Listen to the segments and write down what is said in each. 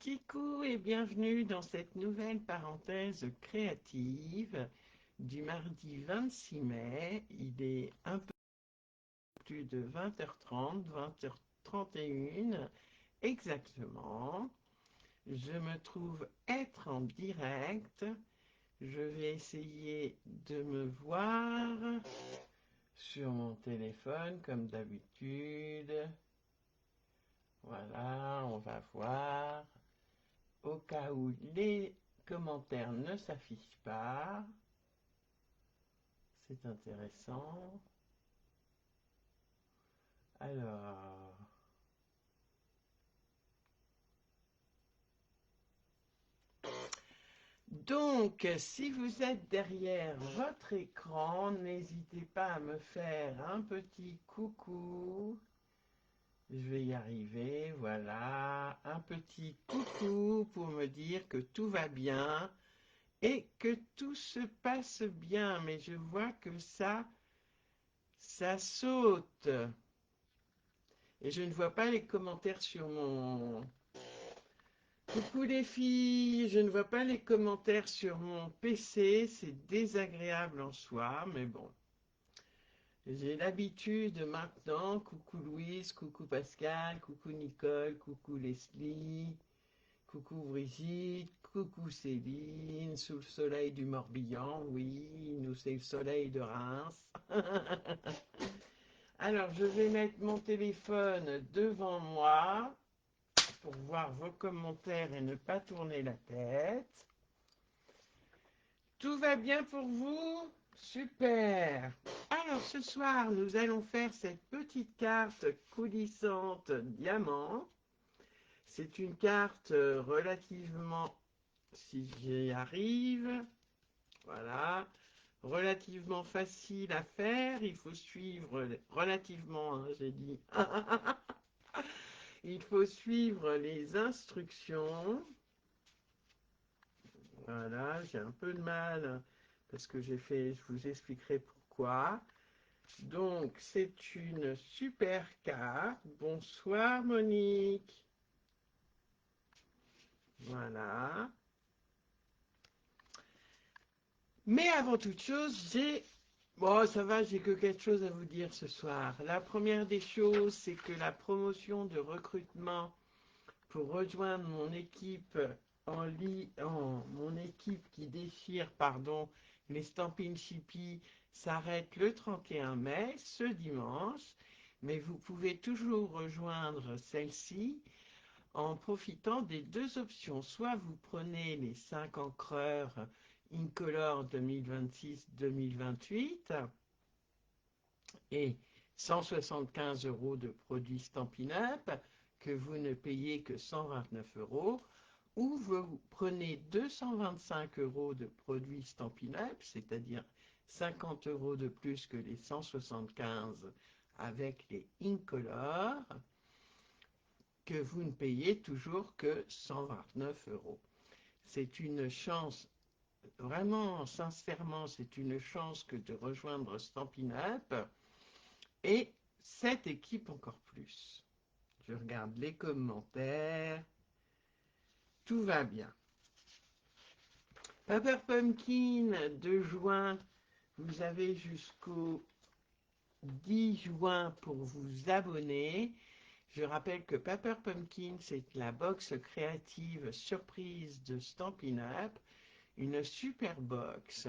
Kikou et bienvenue dans cette nouvelle parenthèse créative du mardi 26 mai. Il est un peu plus de 20h30, 20h31 exactement. Je me trouve être en direct. Je vais essayer de me voir sur mon téléphone comme d'habitude. Voilà, on va voir. Au cas où les commentaires ne s'affichent pas, c'est intéressant. Alors, donc, si vous êtes derrière votre écran, n'hésitez pas à me faire un petit coucou. Je vais y arriver, voilà, un petit coucou pour me dire que tout va bien et que tout se passe bien. Mais je vois que ça saute. Et je ne vois pas les commentaires sur mon... Coucou les filles, je ne vois pas les commentaires sur mon PC, c'est désagréable en soi, mais bon. J'ai l'habitude maintenant, coucou Louise, coucou Pascal, coucou Nicole, coucou Leslie, coucou Brigitte, coucou Céline, sous le soleil du Morbihan, oui, nous c'est le soleil de Reims. Alors je vais mettre mon téléphone devant moi pour voir vos commentaires et ne pas tourner la tête. Tout va bien pour vous? Super! Alors ce soir, nous allons faire cette petite carte coulissante diamant. C'est une carte relativement, si j'y arrive, voilà, relativement facile à faire. Il faut suivre relativement, hein, j'ai dit. Il faut suivre les instructions. Voilà, j'ai un peu de mal parce que j'ai fait, je vous expliquerai pourquoi. Donc, c'est une super carte. Bonsoir Monique. Voilà. Mais avant toute chose, bon, ça va, j'ai que quelque chose à vous dire ce soir. La première des choses, c'est que la promotion de recrutement pour rejoindre mon équipe mon équipe qui déchire, pardon, les Stampin' Chippy s'arrête le 31 mai, ce dimanche, mais vous pouvez toujours rejoindre celle-ci en profitant des deux options. Soit vous prenez les 5 encreurs Incolor 2026-2028 et 175 € de produits Stampin' Up que vous ne payez que 129 €, ou vous prenez 225 € de produits Stampin' Up, c'est-à-dire 50 € de plus que les 175 avec les Incolor, que vous ne payez toujours que 129 €. C'est une chance, vraiment, sincèrement, c'est une chance que de rejoindre Stampin' Up et cette équipe encore plus. Je regarde les commentaires. Tout va bien. Paper Pumpkin, 2 juin, vous avez jusqu'au 10 juin pour vous abonner. Je rappelle que Paper Pumpkin, c'est la box créative surprise de Stampin' Up, une super box.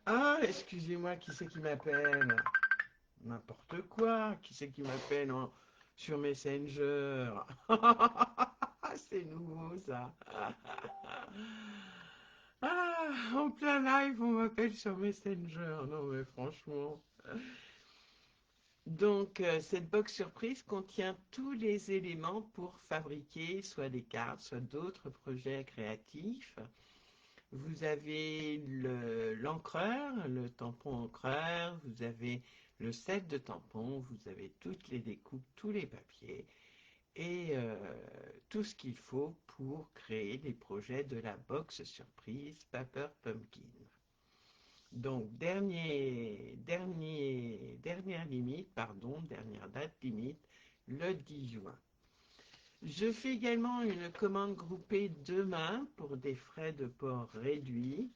Ah, excusez-moi, qui c'est qui m'appelle? N'importe quoi, qui c'est qui m'appelle sur Messenger? C'est nouveau ça. Ah, en plein live, on m'appelle sur Messenger. Non mais franchement. Donc, cette box surprise contient tous les éléments pour fabriquer soit des cartes, soit d'autres projets créatifs. Vous avez l'encreur, le tampon encreur, vous avez le set de tampons, vous avez toutes les découpes, tous les papiers et tout ce qu'il faut pour créer les projets de la box surprise Paper Pumpkin. Donc, dernière limite, pardon, dernière date limite, le 10 juin. Je fais également une commande groupée demain pour des frais de port réduits.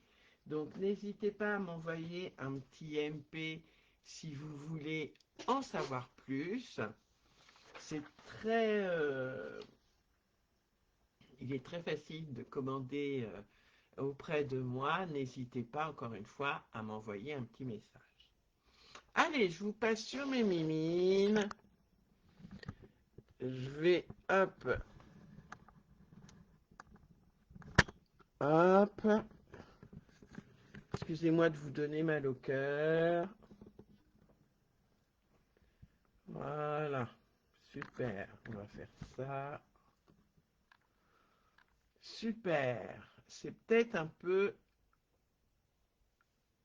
Donc n'hésitez pas à m'envoyer un petit MP si vous voulez en savoir plus. C'est très, il est très facile de commander auprès de moi. N'hésitez pas encore une fois à m'envoyer un petit message. Allez, je vous passe sur mes mimines. Je vais, hop. Excusez-moi de vous donner mal au cœur. Voilà. Super. On va faire ça. Super. C'est peut-être un peu...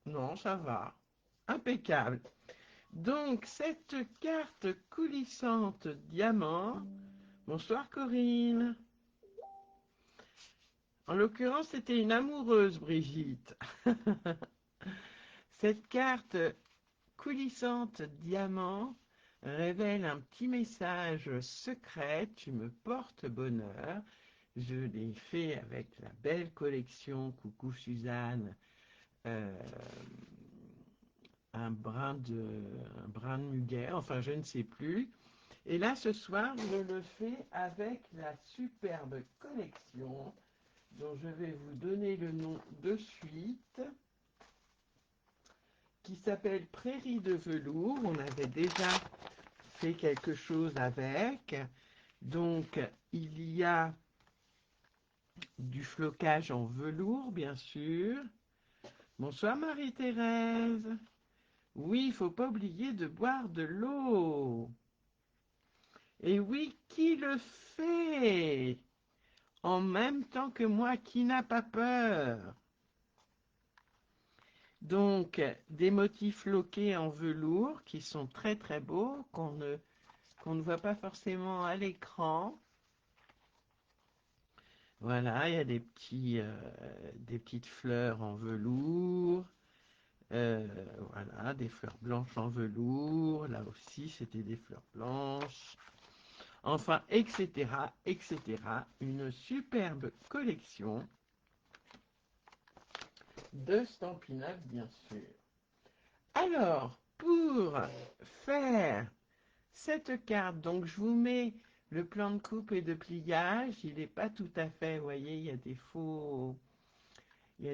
Non, ça va. Impeccable. Donc, cette carte coulissante diamant. Bonsoir Corinne. En l'occurrence, c'était une amoureuse, Brigitte. Cette carte coulissante diamant révèle un petit message secret. Tu me portes bonheur. Je l'ai fait avec la belle collection Coucou Suzanne. euh, un brin de muguet, enfin je ne sais plus. Et là ce soir, je le fais avec la superbe collection dont je vais vous donner le nom de suite, qui s'appelle Prairie de velours. On avait déjà fait quelque chose avec. Donc il y a du flocage en velours, bien sûr. Bonsoir Marie-Thérèse. Oui, il faut pas oublier de boire de l'eau. Et oui, qui le fait? En même temps que moi, qui n'a pas peur? Donc, des motifs floqués en velours qui sont très très beaux, qu'on ne voit pas forcément à l'écran. Voilà, il y a des petites fleurs en velours. Voilà, des fleurs blanches en velours. Là aussi, c'était des fleurs blanches. Enfin, etc., etc. Une superbe collection de Stampin' bien sûr. Alors, pour faire cette carte, donc je vous mets le plan de coupe et de pliage. Il n'est pas tout à fait, vous voyez, il y a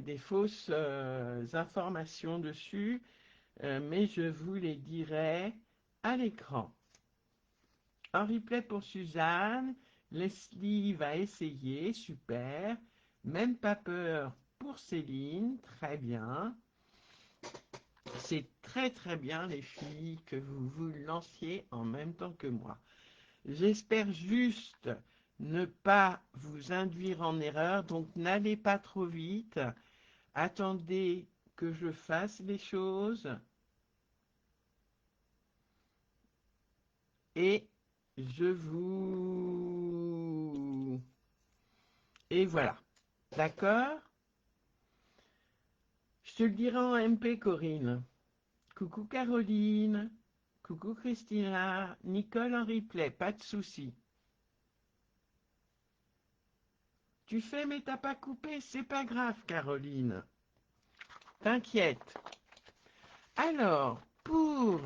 des fausses informations dessus, mais je vous les dirai à l'écran. Un replay pour Suzanne. Leslie va essayer, super. Même pas peur pour Céline, très bien. C'est très très bien les filles que vous vous lanciez en même temps que moi. J'espère juste ne pas vous induire en erreur, donc n'allez pas trop vite. Attendez que je fasse les choses et je vous... Et voilà. D'accord? Je te le dirai en MP, Corinne. Coucou Caroline. Coucou Christina. Nicole en replay, pas de souci. Tu fais mais t'as pas coupé, c'est pas grave, Caroline. T'inquiète. Alors, pour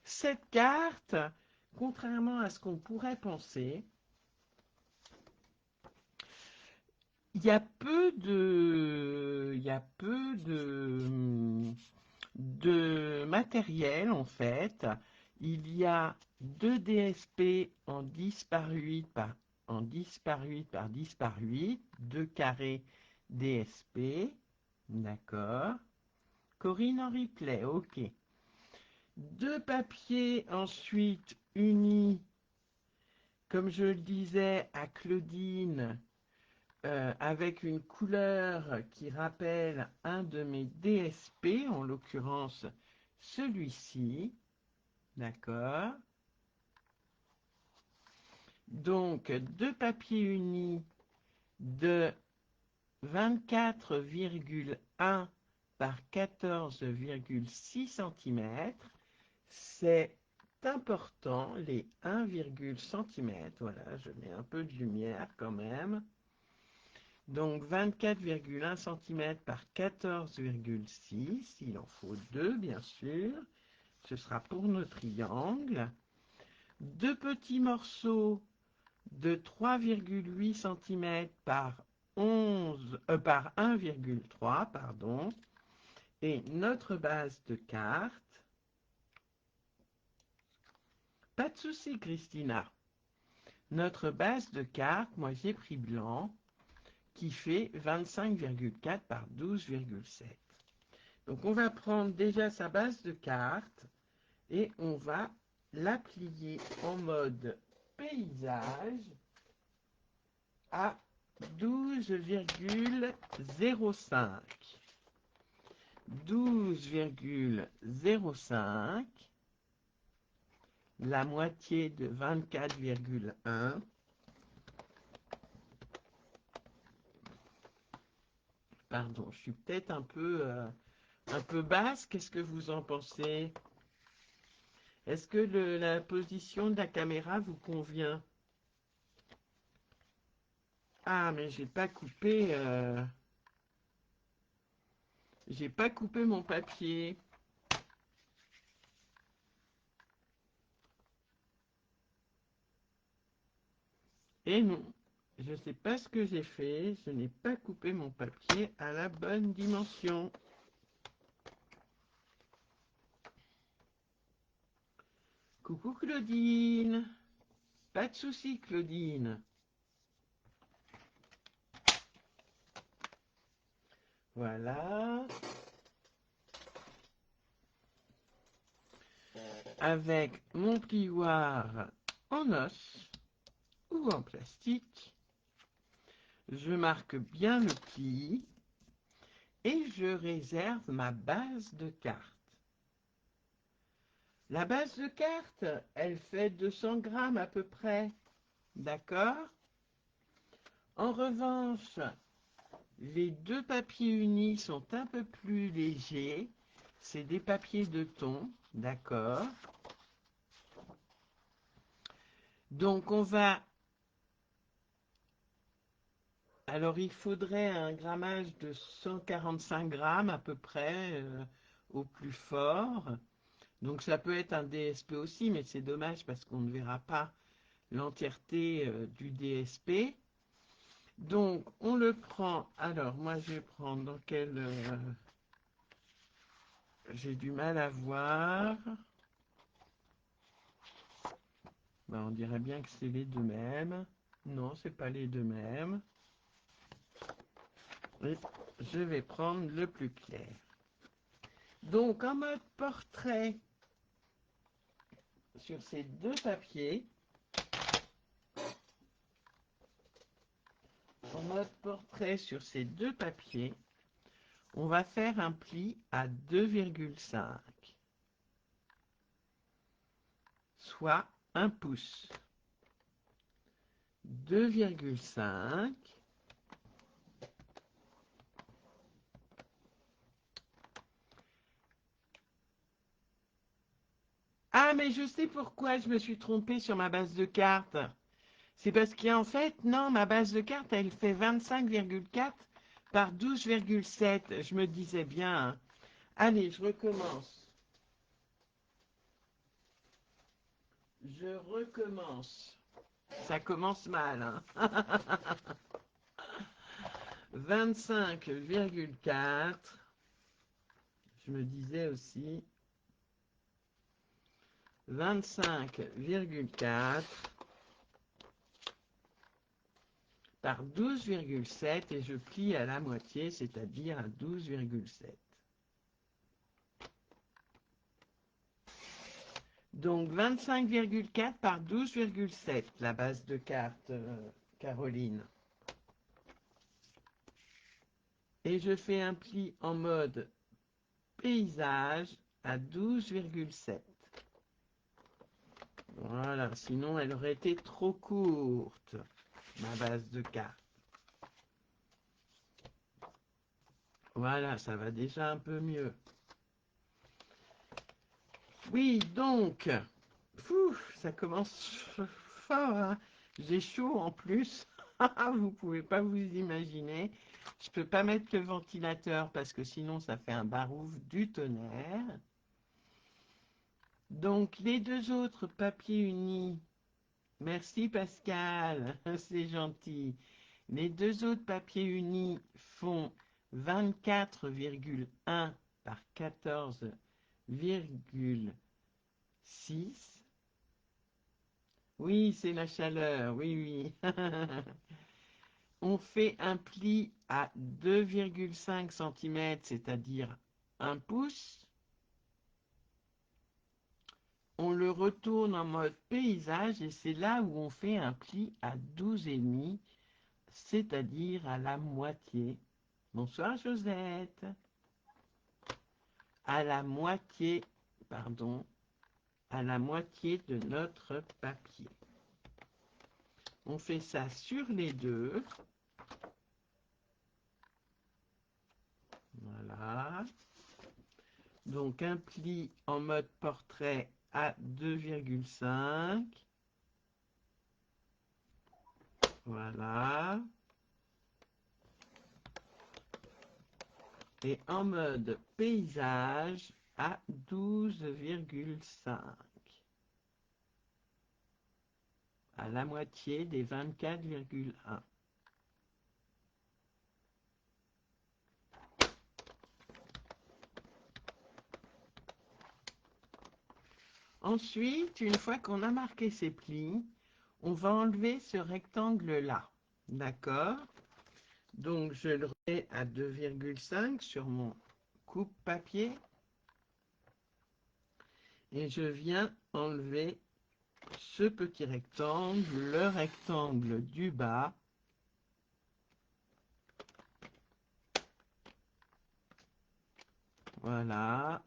cette carte, contrairement à ce qu'on pourrait penser, il y a peu de matériel en fait. Il y a deux DSP en 10 par 8 en 10 par 8 par 10 par 8, deux carrés DSP, d'accord. Corinne en replay, ok. Deux papiers ensuite unis, comme je le disais à Claudine, avec une couleur qui rappelle un de mes DSP, en l'occurrence celui-ci, d'accord. Donc deux papiers unis de 24,1 par 14,6 cm, c'est important, les 1, cm. Voilà, je mets un peu de lumière quand même. Donc 24,1 cm par 14,6. Il en faut 2, bien sûr. Ce sera pour nos triangles. Deux petits morceaux de 3,8 cm par 1,3, pardon. Et notre base de carte. Pas de souci, Christina. Notre base de carte, moi j'ai pris blanc, qui fait 25,4 par 12,7. Donc on va prendre déjà sa base de carte et on va la plier en mode paysage à 12,05. 12,05, la moitié de 24,1. Pardon, je suis peut-être un peu basse. Qu'est-ce que vous en pensez? Est-ce que la position de la caméra vous convient? Ah, mais j'ai pas coupé mon papier. Et non, je sais pas ce que j'ai fait. Je n'ai pas coupé mon papier à la bonne dimension. Coucou Claudine. Pas de souci, Claudine. Voilà. Avec mon plioir en os ou en plastique, je marque bien le pli et je réserve ma base de carte. La base de carte, elle fait 200 grammes à peu près. D'accord? En revanche, les deux papiers unis sont un peu plus légers. C'est des papiers de thon. D'accord? Donc on va... Alors il faudrait un grammage de 145 grammes à peu près au plus fort. Donc ça peut être un DSP aussi, mais c'est dommage parce qu'on ne verra pas l'entièreté du DSP. Donc on le prend, alors moi je vais prendre dans quel... j'ai du mal à voir. Ben, on dirait bien que c'est les deux mêmes. Non, c'est pas les deux mêmes. Et je vais prendre le plus clair. Donc en mode portrait sur ces deux papiers, on va faire un pli à 2,5, soit 1 pouce. 2,5. Ah, mais je sais pourquoi je me suis trompée sur ma base de carte. C'est parce qu'en fait, non, ma base de carte, elle fait 25,4 par 12,7. Je me disais bien. Hein. Allez, je recommence. Je recommence. Ça commence mal. Hein. 25,4. Je me disais aussi 25,4 par 12,7 et je plie à la moitié, c'est-à-dire à 12,7. Donc 25,4 par 12,7, la base de carte, Caroline. Et je fais un pli en mode paysage à 12,7. Voilà, sinon elle aurait été trop courte, ma base de carte. Voilà, ça va déjà un peu mieux. Oui, donc, Pouf, ça commence fort, hein. J'ai chaud en plus. Vous pouvez pas vous imaginer. Je peux pas mettre le ventilateur parce que sinon ça fait un barouf du tonnerre. Donc les deux autres papiers unis, merci Pascal, c'est gentil. Les deux autres papiers unis font 24,1 par 14,6. Oui, c'est la chaleur, oui, oui. On fait un pli à 2,5 cm, c'est-à-dire 1 pouce. On le retourne en mode paysage et c'est là où on fait un pli à 12,5, c'est-à-dire à la moitié. Bonsoir Josette. À la moitié, pardon, à la moitié de notre papier. On fait ça sur les deux. Voilà. Donc un pli en mode portrait à 2,5. Voilà. Et en mode paysage à 12,5. À la moitié des 24,1. Ensuite, une fois qu'on a marqué ces plis, on va enlever ce rectangle-là. D'accord? Donc, je le remets à 2,5 sur mon coupe-papier. Et je viens enlever ce petit rectangle, le rectangle du bas. Voilà.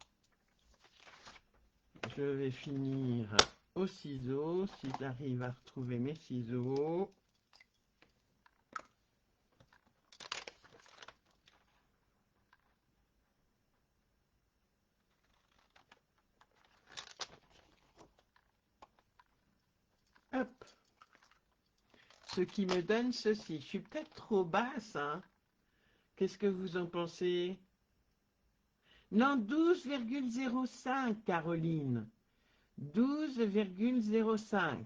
Je vais finir au ciseau, si j'arrive à retrouver mes ciseaux. Hop. Ce qui me donne ceci. Je suis peut-être trop basse, hein? Qu'est-ce que vous en pensez? Non, 12,05, Caroline. 12,05.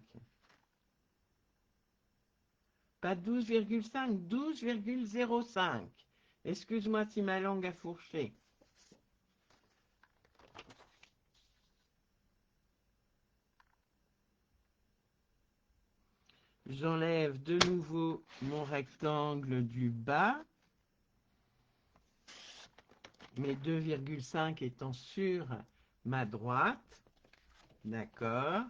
Pas 12,5, 12,05. Excuse-moi si ma langue a fourché. J'enlève de nouveau mon rectangle du bas. Mes 2,5 étant sur ma droite. D'accord.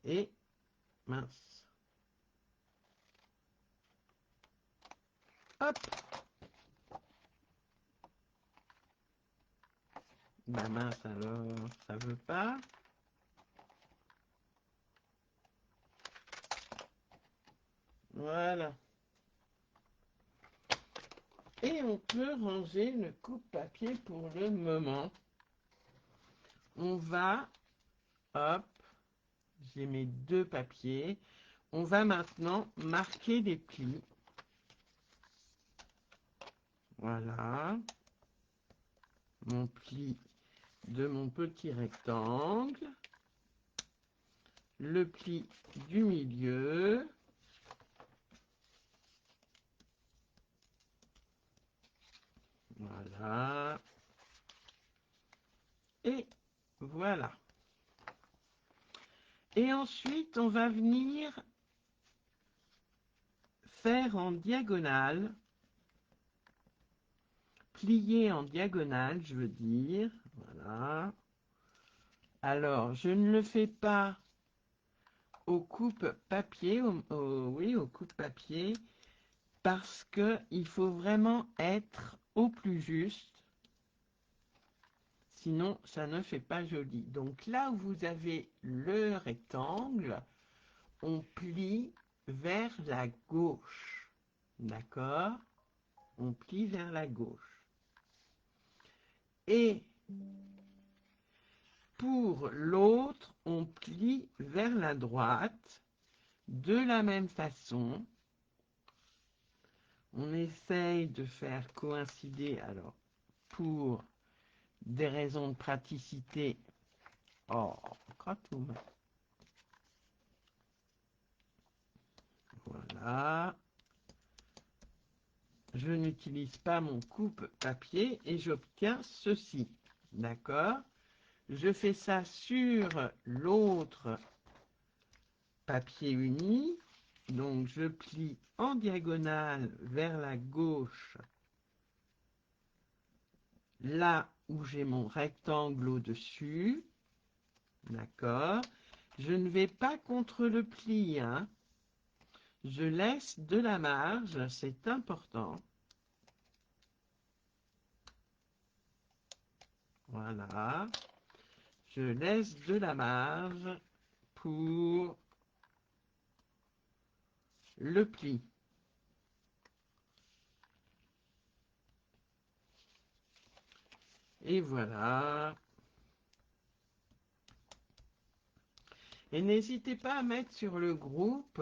Et mince. Hop. Bah mince alors, ça veut pas. Voilà. Et on peut ranger le coupe-papier pour le moment. On va, hop, j'ai mes deux papiers. On va maintenant marquer des plis. Voilà. Mon pli de mon petit rectangle. Le pli du milieu. Voilà. Et voilà. Et ensuite, on va venir faire en diagonale, plier en diagonale, je veux dire. Voilà. Alors, je ne le fais pas au coupe-papier, oui, au coupe-papier, parce que il faut vraiment être au plus juste. Sinon, ça ne fait pas joli. Donc là où vous avez le rectangle, on plie vers la gauche. D'accord? On plie vers la gauche. Et Pour l'autre, on plie vers la droite de la même façon. On essaye de faire coïncider, alors pour des raisons de praticité, oh, cratoum. Voilà. Je n'utilise pas mon coupe-papier et j'obtiens ceci. D'accord? Je fais ça sur l'autre papier uni. Donc je plie en diagonale vers la gauche, là où j'ai mon rectangle au-dessus. D'accord? Je ne vais pas contre le pli, hein. Je laisse de la marge, c'est important. Voilà. Je laisse de la marge pour le pli. Et voilà. Et n'hésitez pas à mettre sur le groupe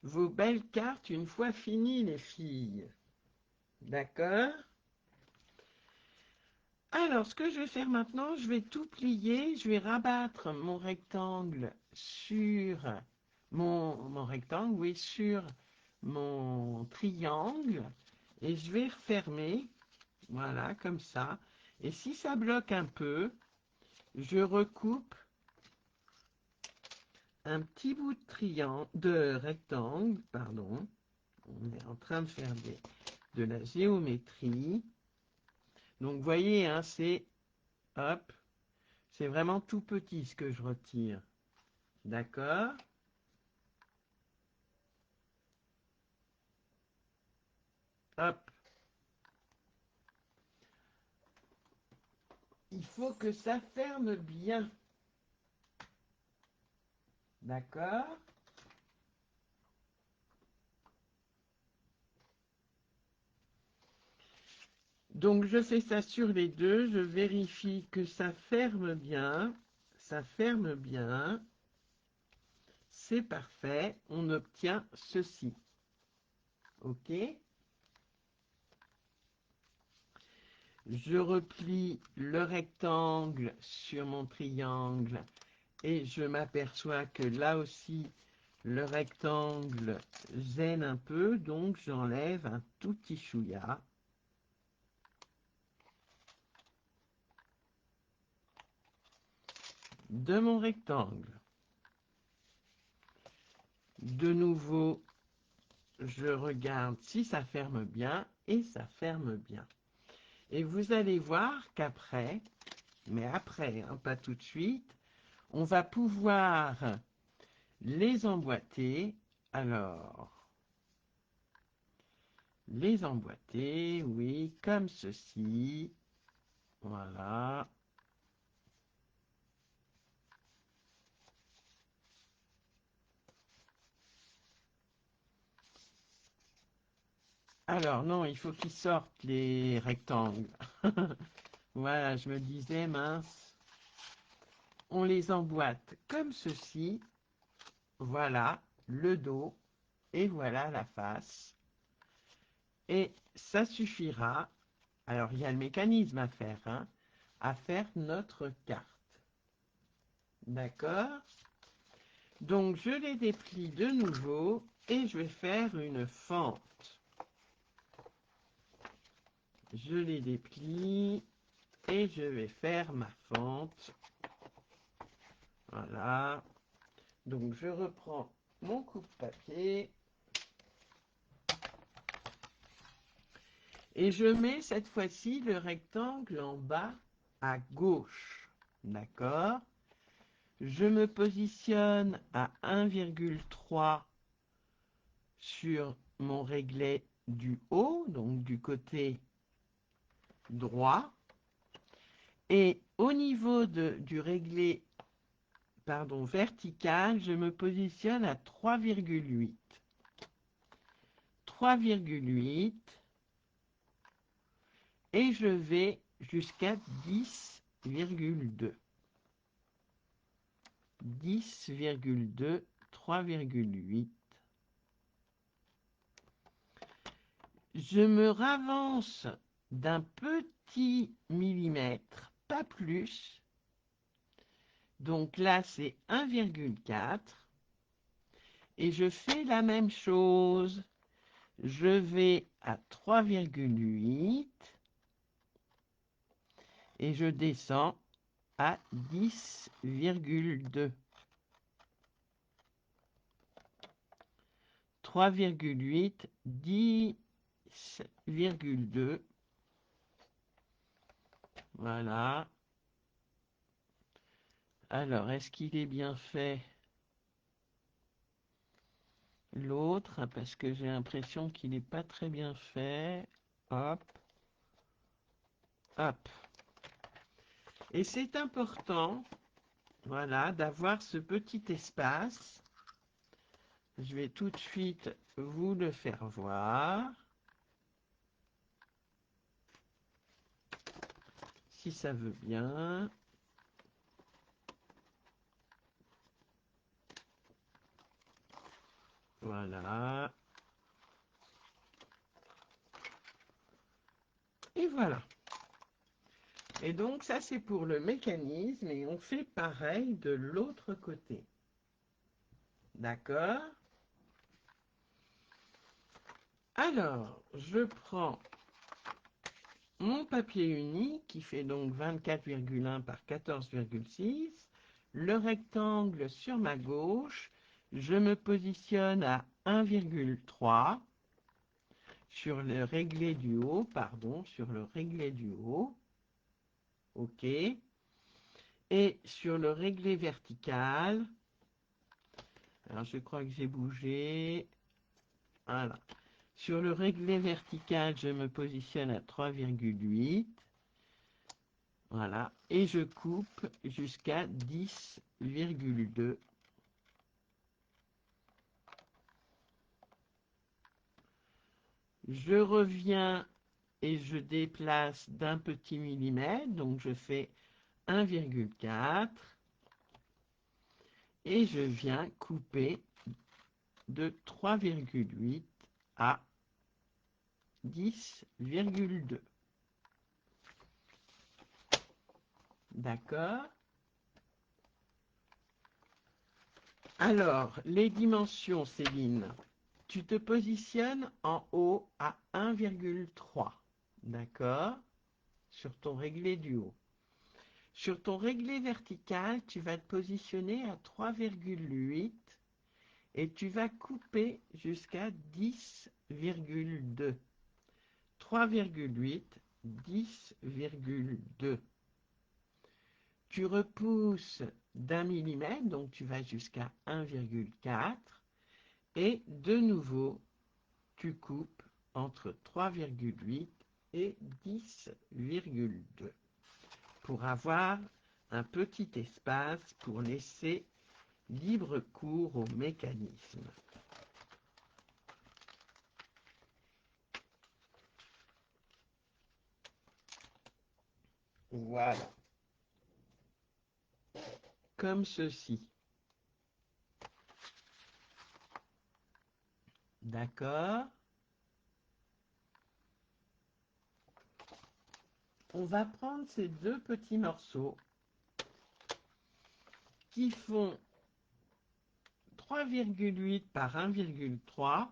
vos belles cartes une fois finies, les filles. D'accord? Alors, ce que je vais faire maintenant, je vais tout plier. Je vais rabattre mon rectangle sur mon rectangle, oui, sur mon triangle. Et je vais refermer. Voilà, comme ça. Et si ça bloque un peu, je recoupe un petit bout de rectangle, pardon. On est en train de faire de la géométrie. Donc, vous voyez, hein, hop, c'est vraiment tout petit ce que je retire. D'accord? Hop. Il faut que ça ferme bien. D'accord? Donc, je fais ça sur les deux. Je vérifie que ça ferme bien. Ça ferme bien. C'est parfait. On obtient ceci. OK? Je replie le rectangle sur mon triangle et je m'aperçois que là aussi, le rectangle gêne un peu, donc j'enlève un tout petit chouïa. De mon rectangle. De nouveau, je regarde si ça ferme bien et ça ferme bien. Et vous allez voir qu'après, mais après, hein, pas tout de suite, on va pouvoir les emboîter. Alors, les emboîter, oui, comme ceci. Voilà. Alors, non, il faut qu'ils sortent les rectangles. Voilà, je me disais, mince. On les emboîte comme ceci. Voilà le dos. Et voilà la face. Et ça suffira. Alors, il y a le mécanisme à faire, hein, à faire notre carte. D'accord? Donc, je les déplie de nouveau et je vais faire une fente. Je les déplie et je vais faire ma fente. Voilà. Donc, je reprends mon coupe-papier et je mets cette fois-ci le rectangle en bas à gauche. D'accord? Je me positionne à 1,3 sur mon réglet du haut, donc du côté droit. Et au niveau du réglet vertical, je me positionne à 3,8. 3,8. et je vais jusqu'à 10,2. 10,2, 3,8. Je me ravance d'un petit millimètre, pas plus. Donc là, c'est 1,4. Et je fais la même chose. Je vais à 3,8 et je descends à 10,2. 3,8, 10,2. Voilà. Alors, est-ce qu'il est bien fait l'autre? Parce que j'ai l'impression qu'il n'est pas très bien fait. Hop, hop. Et c'est important, voilà, d'avoir ce petit espace. Je vais tout de suite vous le faire voir. Si ça veut bien. Voilà. Et voilà. Et donc ça c'est pour le mécanisme et on fait pareil de l'autre côté. D'accord? Alors, je prends mon papier uni qui fait donc 24,1 par 14,6, le rectangle sur ma gauche, je me positionne à 1,3 sur le réglé du haut, pardon, sur le réglé du haut, ok, et sur le réglé vertical, alors je crois que j'ai bougé, voilà, sur le réglé vertical, je me positionne à 3,8. Voilà, et je coupe jusqu'à 10,2. Je reviens et je déplace d'un petit millimètre, donc je fais 1,4 et je viens couper de 3,8 à 10,2. D'accord? Alors, les dimensions, Céline, tu te positionnes en haut à 1,3. D'accord? Sur ton réglé du haut. Sur ton réglé vertical, tu vas te positionner à 3,8 et tu vas couper jusqu'à 10,2. 3,8, 10,2. Tu repousses d'un millimètre, donc tu vas jusqu'à 1,4 et de nouveau, tu coupes entre 3,8 et 10,2 pour avoir un petit espace pour laisser libre cours au mécanisme. Voilà. Comme ceci. D'accord? On va prendre ces deux petits morceaux qui font 3,8 par 1,3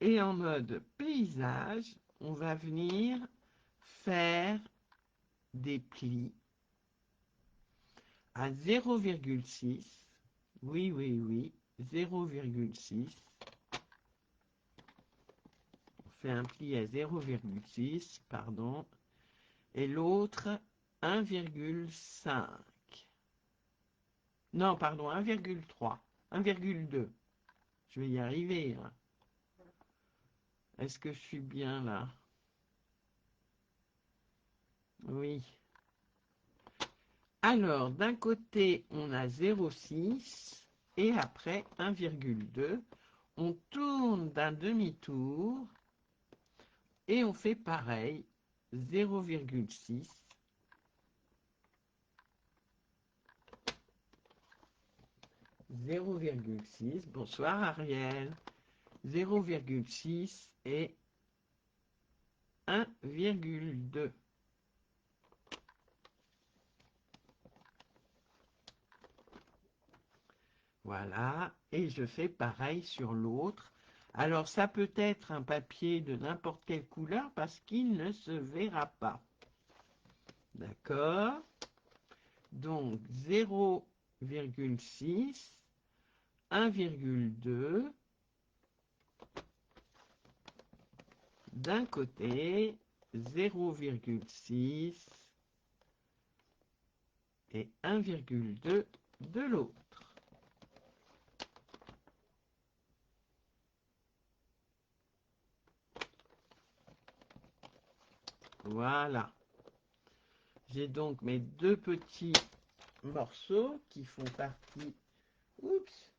et en mode paysage, on va venir faire des plis à 0,6. Oui, oui, oui, 0,6. On fait un pli à 0,6, pardon, et l'autre 1,5. Non, pardon, 1,3, 1,2. Je vais y arriver, hein. Est-ce que je suis bien là? Oui. Alors, d'un côté, on a 0,6 et après 1,2. On tourne d'un demi-tour et on fait pareil 0,6. 0,6. Bonsoir Ariel. 0,6 et 1,2. Voilà, et je fais pareil sur l'autre. Alors ça peut être un papier de n'importe quelle couleur parce qu'il ne se verra pas. D'accord? Donc 0,6, 1,2 d'un côté, 0,6 et 1,2 de l'autre. Voilà. J'ai donc mes deux petits morceaux qui font partie, oups,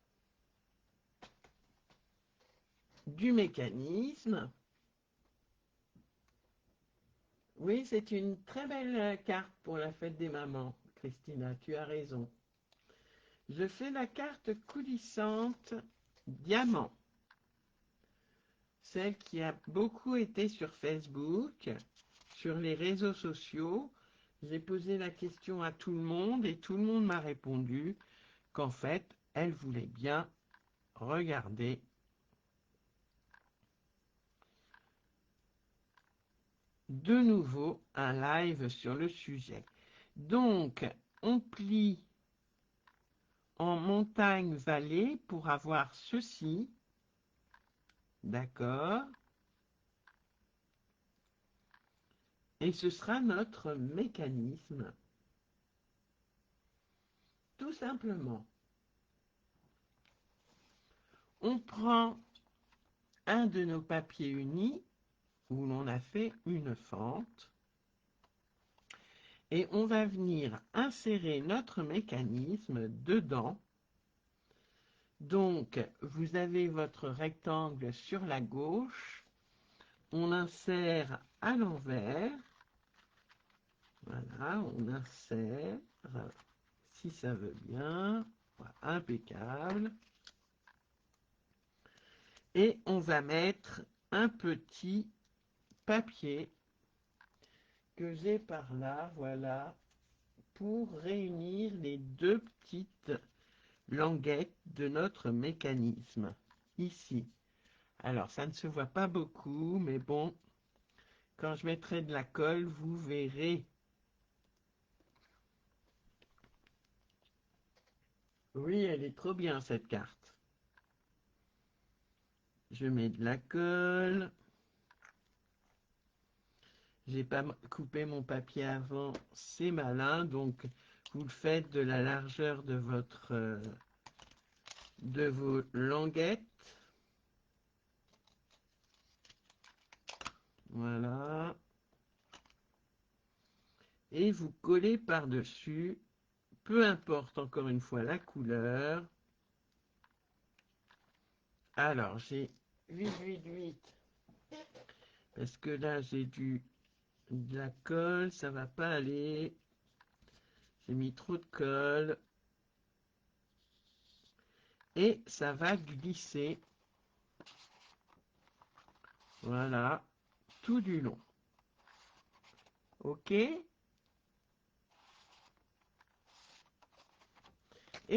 du mécanisme. Oui, c'est une très belle carte pour la fête des mamans, Christina, tu as raison. Je fais la carte coulissante diamant, celle qui a beaucoup été sur Facebook, sur les réseaux sociaux. J'ai posé la question à tout le monde et tout le monde m'a répondu qu'en fait, elle voulait bien regarder de nouveau un live sur le sujet. Donc, on plie en montagne-vallée pour avoir ceci. D'accord? Et ce sera notre mécanisme. Tout simplement. On prend un de nos papiers unis où l'on a fait une fente et on va venir insérer notre mécanisme dedans. Donc, vous avez votre rectangle sur la gauche, on insère à l'envers, voilà, on insère, si ça veut bien, voilà, impeccable, et on va mettre un petit papier que j'ai par là, voilà, pour réunir les deux petites languettes de notre mécanisme, ici. Alors, ça ne se voit pas beaucoup, mais bon, quand je mettrai de la colle, vous verrez. Oui, elle est trop bien, cette carte. Je mets de la colle. J'ai pas coupé mon papier avant, c'est malin, donc vous le faites de la largeur de votre de vos languettes. Voilà. Et vous collez par-dessus, peu importe encore une fois la couleur. Alors, j'ai 888, parce que là, j'ai de la colle, ça va pas aller. J'ai mis trop de colle. Et ça va glisser. Voilà, tout du long. OK? Et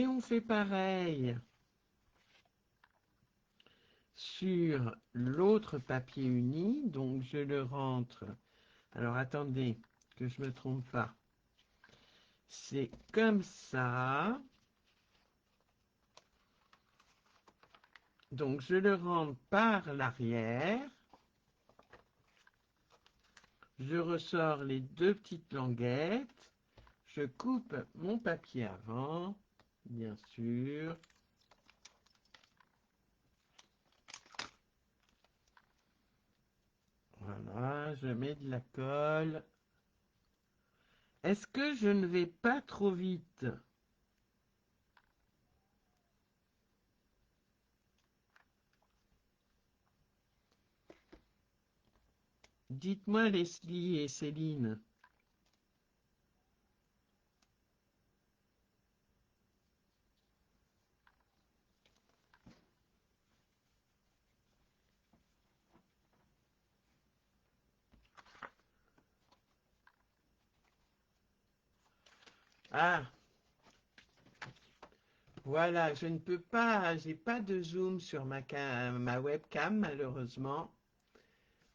on fait pareil sur l'autre papier uni. Donc je le rentre. Alors attendez que je ne me trompe pas. C'est comme ça. Donc je le rentre par l'arrière. Je ressors les deux petites languettes. Je coupe mon papier avant, bien sûr. Voilà, je mets de la colle. Est-ce que je ne vais pas trop vite? Dites-moi Leslie et Céline. Ah, voilà, je ne peux pas, j'ai pas de zoom sur ma webcam malheureusement.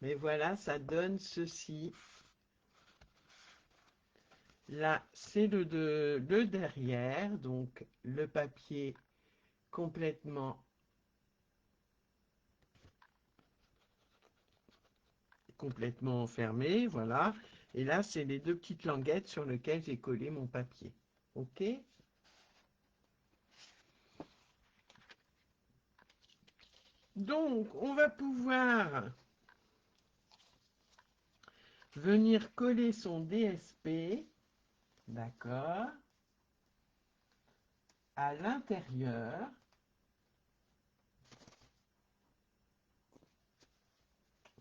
Mais voilà, ça donne ceci. Là, c'est le derrière, donc le papier complètement, complètement fermé, voilà. Et là, c'est les deux petites languettes sur lesquelles j'ai collé mon papier. OK? Donc, on va pouvoir venir coller son DSP, d'accord, à l'intérieur.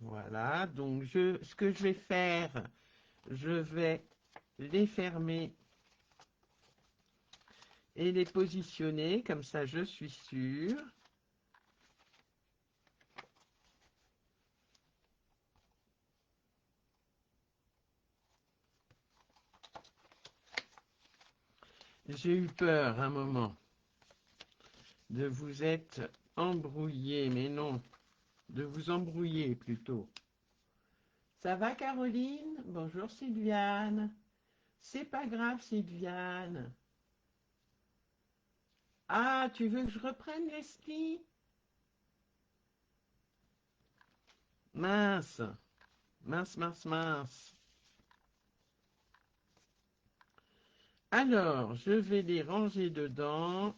Voilà, donc ce que je vais faire, je vais les fermer et les positionner, comme ça je suis sûr. J'ai eu peur un moment de vous être embrouillé, mais non, de vous embrouiller plutôt. Ça va Caroline? Bonjour Sylviane. C'est pas grave Sylviane. Ah, tu veux que je reprenne Leslie? Mince, mince, mince, mince. Alors, je vais les ranger dedans.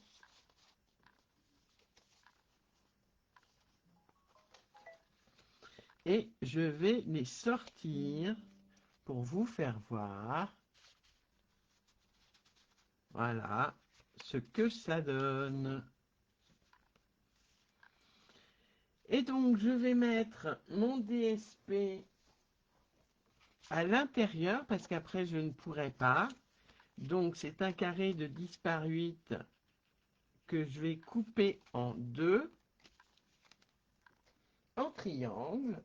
Et je vais les sortir pour vous faire voir. Voilà ce que ça donne. Et donc, je vais mettre mon DSP à l'intérieur parce qu'après, je ne pourrai pas. Donc, c'est un carré de 10 par 8 que je vais couper en deux, en triangle.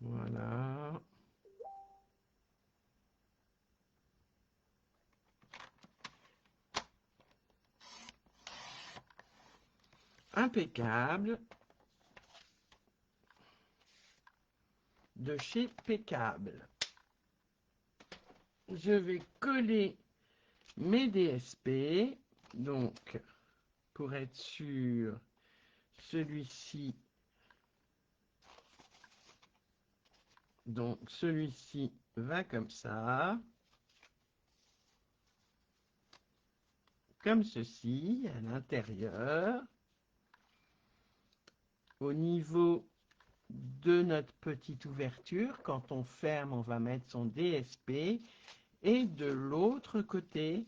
Voilà. Impeccable. De chez Peccable. Je vais coller mes DSP. Donc, pour être sûr, celui-ci, donc celui-ci va comme ça, comme ceci, à l'intérieur. Au niveau de notre petite ouverture, quand on ferme, on va mettre son DSP. Et de l'autre côté,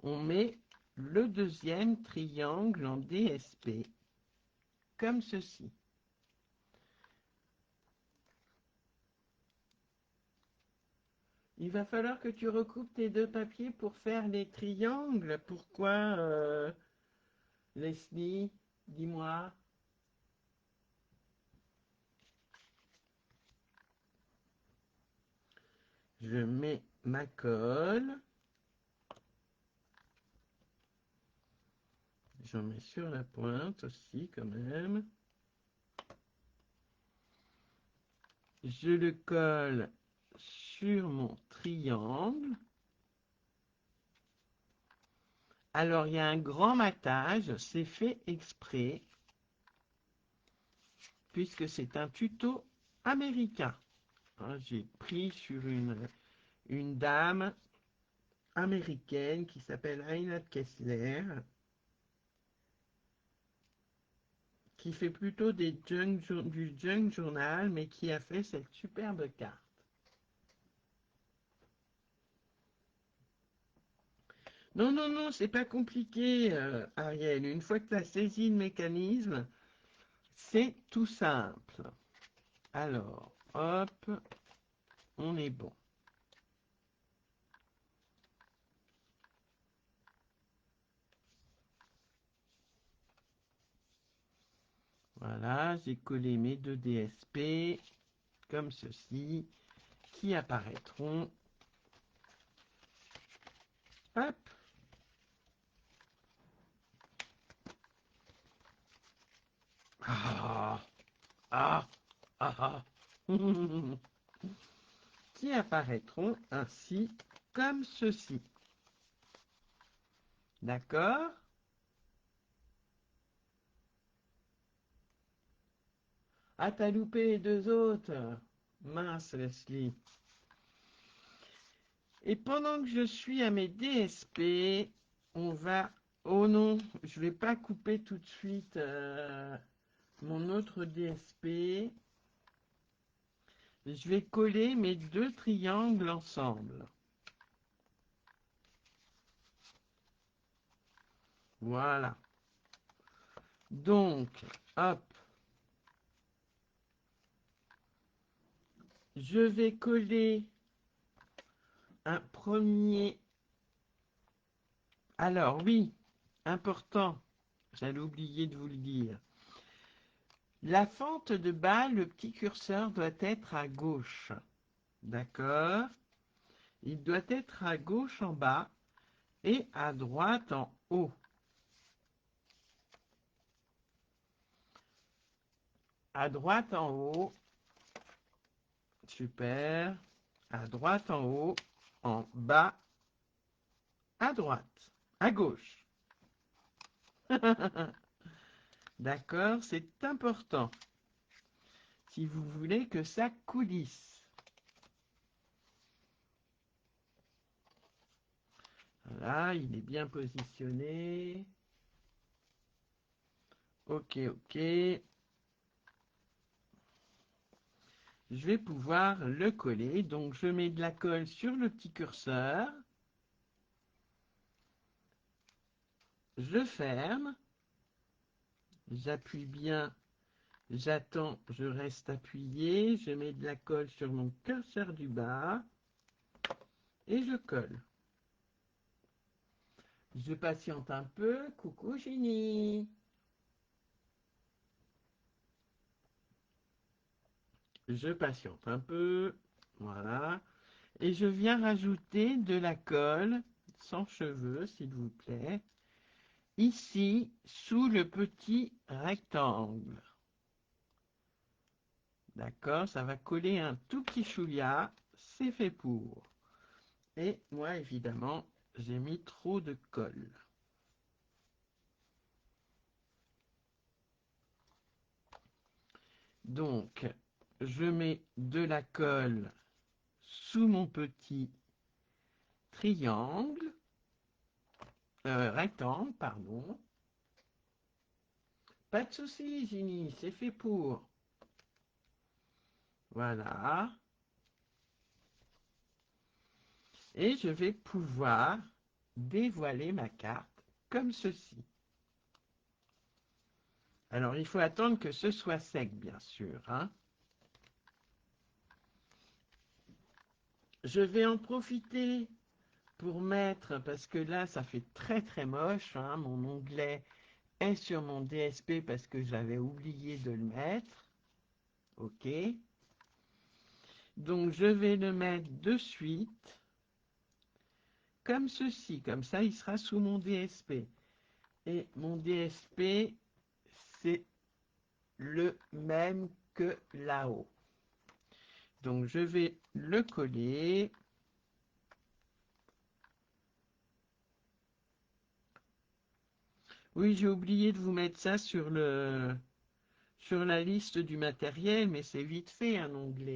on met le deuxième triangle en DSP, comme ceci. Il va falloir que tu recoupes tes deux papiers pour faire les triangles. Pourquoi, Leslie? Dis-moi. Je mets ma colle. J'en mets sur la pointe aussi quand même. Je le colle sur mon triangle. Alors il y a un grand matage, c'est fait exprès, puisque c'est un tuto américain. Hein, j'ai pris sur une dame américaine qui s'appelle Einat Kessler, qui fait plutôt du junk journal, mais qui a fait cette superbe carte. Non, non, non, c'est pas compliqué, Ariel. Une fois que tu as saisi le mécanisme, c'est tout simple. Alors, hop, on est bon. Voilà, j'ai collé mes deux DSP comme ceci, qui apparaîtront. Hop. Ah, ah, ah, ah. Qui apparaîtront ainsi comme ceci. D'accord? Ah, t'as loupé les deux autres. Mince, Leslie. Et pendant que je suis à mes DSP, on va... Oh non, je vais pas couper tout de suite mon autre DSP. Je vais coller mes deux triangles ensemble. Voilà. Donc, hop. Je vais coller un premier... Alors oui, important, j'allais oublier de vous le dire. La fente de bas, le petit curseur doit être à gauche. D'accord? Il doit être à gauche en bas et à droite en haut. À droite en haut. Super. À droite en haut. En bas. À droite. À gauche. D'accord? C'est important. Si vous voulez que ça coulisse. Voilà, il est bien positionné. Ok, ok. Je vais pouvoir le coller. Donc, je mets de la colle sur le petit curseur. Je ferme. J'appuie bien. J'attends. Je reste appuyé. Je mets de la colle sur mon curseur du bas. Et je colle. Je patiente un peu. Coucou, Ginny. Je patiente un peu. Voilà. Et je viens rajouter de la colle, sans cheveux, s'il vous plaît, ici, sous le petit rectangle. D'accord? Ça va coller un tout petit chouïa. C'est fait pour. Et moi, évidemment, j'ai mis trop de colle. Donc, je mets de la colle sous mon petit triangle, rectangle, pardon. Pas de souci, Ginny, c'est fait pour. Voilà. Et je vais pouvoir dévoiler ma carte comme ceci. Alors, il faut attendre que ce soit sec, bien sûr, hein. Je vais en profiter pour mettre, parce que là, ça fait très très moche, hein, mon onglet est sur mon DSP parce que j'avais oublié de le mettre. OK. Donc, je vais le mettre de suite, comme ceci. Comme ça, il sera sous mon DSP. Et mon DSP, c'est le même que là-haut. Donc, je vais le coller. Oui, j'ai oublié de vous mettre ça sur la liste du matériel, mais c'est vite fait un onglet.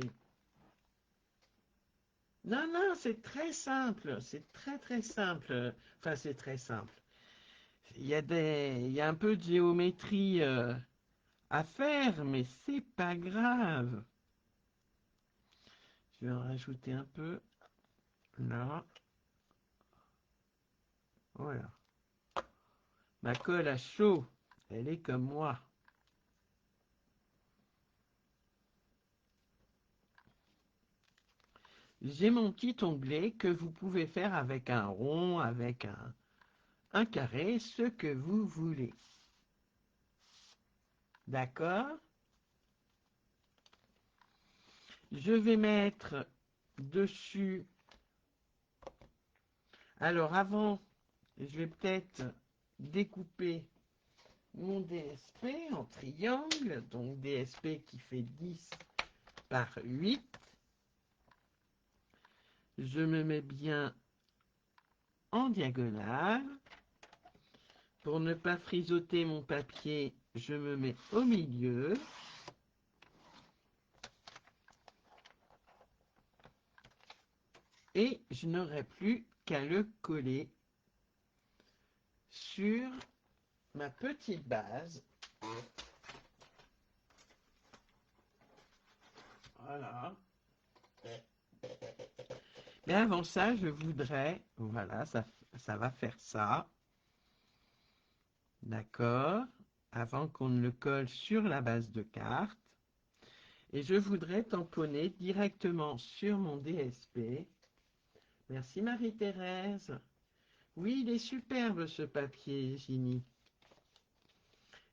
Non, non, c'est très simple. C'est très, très simple. Enfin, c'est très simple. Il y a un peu de géométrie à faire, mais c'est pas grave. Je vais en rajouter un peu là. Voilà. Ma colle à chaud, elle est comme moi. J'ai mon petit onglet que vous pouvez faire avec un rond, avec un carré, ce que vous voulez. D'accord? Je vais mettre dessus. Alors avant, je vais peut-être découper mon DSP en triangle. Donc DSP qui fait 10 par 8. Je me mets bien en diagonale. Pour ne pas frisoter mon papier, je me mets au milieu. Et je n'aurai plus qu'à le coller sur ma petite base. Voilà. Mais avant ça, je voudrais, voilà, ça va faire ça. D'accord? Avant qu'on ne le colle sur la base de carte. Et je voudrais tamponner directement sur mon DSP. Merci Marie-Thérèse. Oui, il est superbe ce papier, Ginny.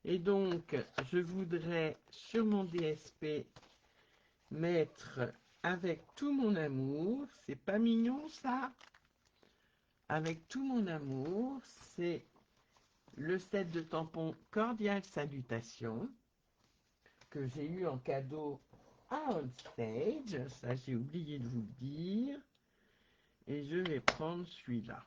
Et donc, je voudrais sur mon DSP mettre avec tout mon amour, c'est pas mignon ça? Avec tout mon amour, c'est le set de tampons Cordial Salutation que j'ai eu en cadeau à On Stage. Ça, j'ai oublié de vous le dire. Et je vais prendre celui-là.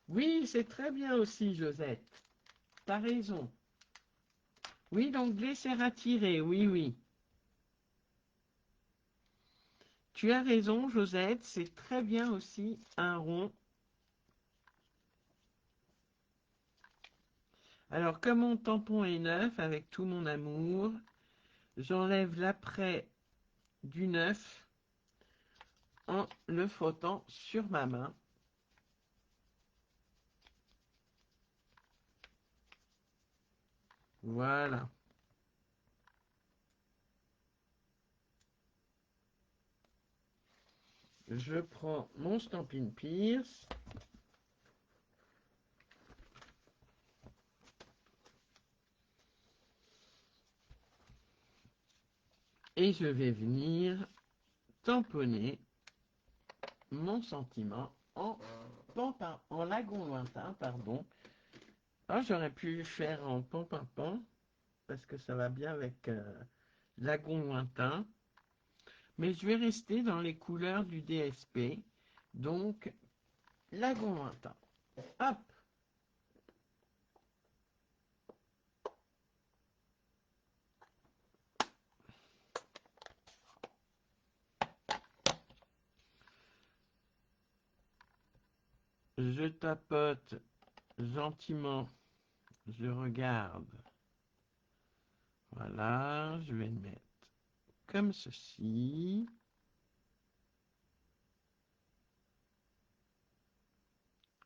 Oui, c'est très bien aussi, Josette. T'as raison. Oui, l'onglet s'est retiré. Oui, oui. Tu as raison, Josette. C'est très bien aussi un rond. Alors, comme mon tampon est neuf, avec tout mon amour, j'enlève l'après du neuf en le frottant sur ma main. Voilà. Je prends mon Stampin' Pierce. Et je vais venir tamponner mon sentiment en lagon lointain, pardon. Ah, j'aurais pu le faire en pan parce que ça va bien avec lagon lointain. Mais je vais rester dans les couleurs du DSP. Donc, lagon lointain. Hop! Je tapote gentiment. Je regarde. Voilà, je vais le mettre comme ceci.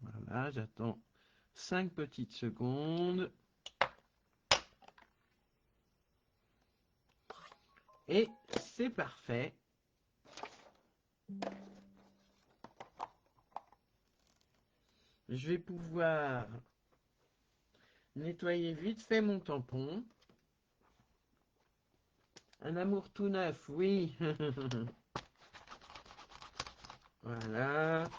Voilà, j'attends 5 petites secondes. Et c'est parfait. Je vais pouvoir nettoyer vite fait mon tampon. Un amour tout neuf, oui. Voilà.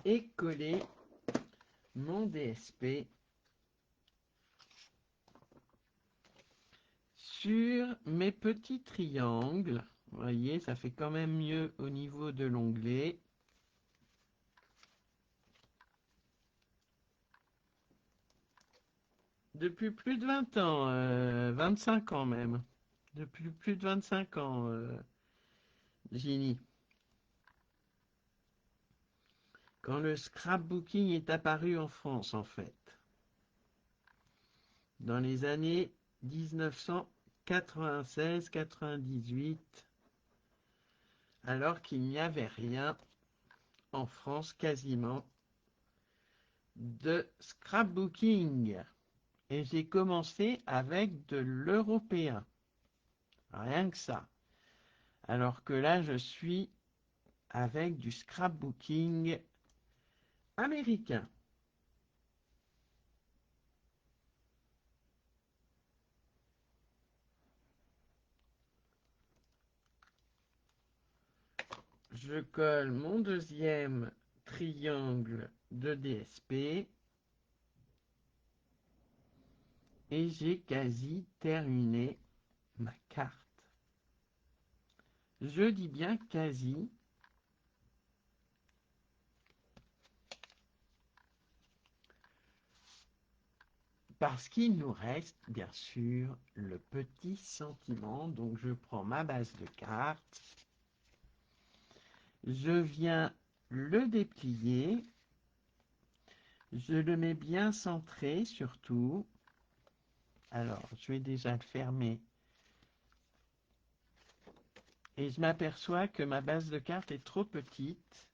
Et coller mon DSP sur mes petits triangles. Vous voyez, ça fait quand même mieux au niveau de l'onglet. Depuis plus de 20 ans, 25 ans même. Depuis plus de 25 ans, Ginny. Quand le scrapbooking est apparu en France, en fait. Dans les années 1980. 96, 98, alors qu'il n'y avait rien en France quasiment de scrapbooking. Et j'ai commencé avec de l'européen. Rien que ça. Alors que là, je suis avec du scrapbooking américain. Je colle mon deuxième triangle de DSP et j'ai quasi terminé ma carte. Je dis bien quasi, parce qu'il nous reste bien sûr le petit sentiment. Donc je prends ma base de cartes, je viens le déplier, je le mets bien centré surtout. Alors je vais déjà le fermer et je m'aperçois que ma base de cartes est trop petite.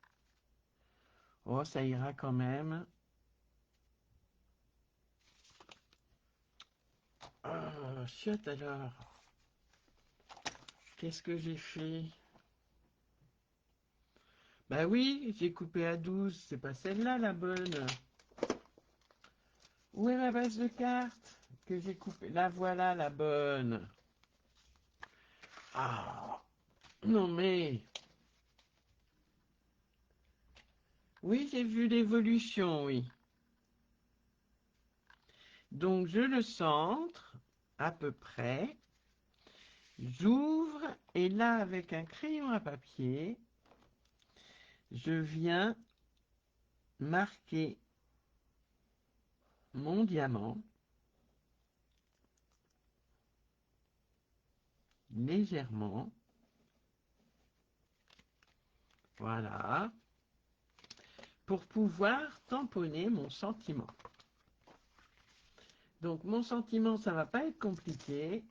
Oh, ça ira quand même. Oh, chut alors. Qu'est-ce que j'ai fait? Bah oui, j'ai coupé à 12. C'est pas celle-là la bonne. Où est ma base de cartes que j'ai coupée? La voilà la bonne. Ah, non mais... Oui, j'ai vu l'évolution, oui. Donc je le centre, à peu près. J'ouvre et là, avec un crayon à papier, je viens marquer mon diamant légèrement. Voilà. Pour pouvoir tamponner mon sentiment. Donc mon sentiment, ça va pas être compliqué.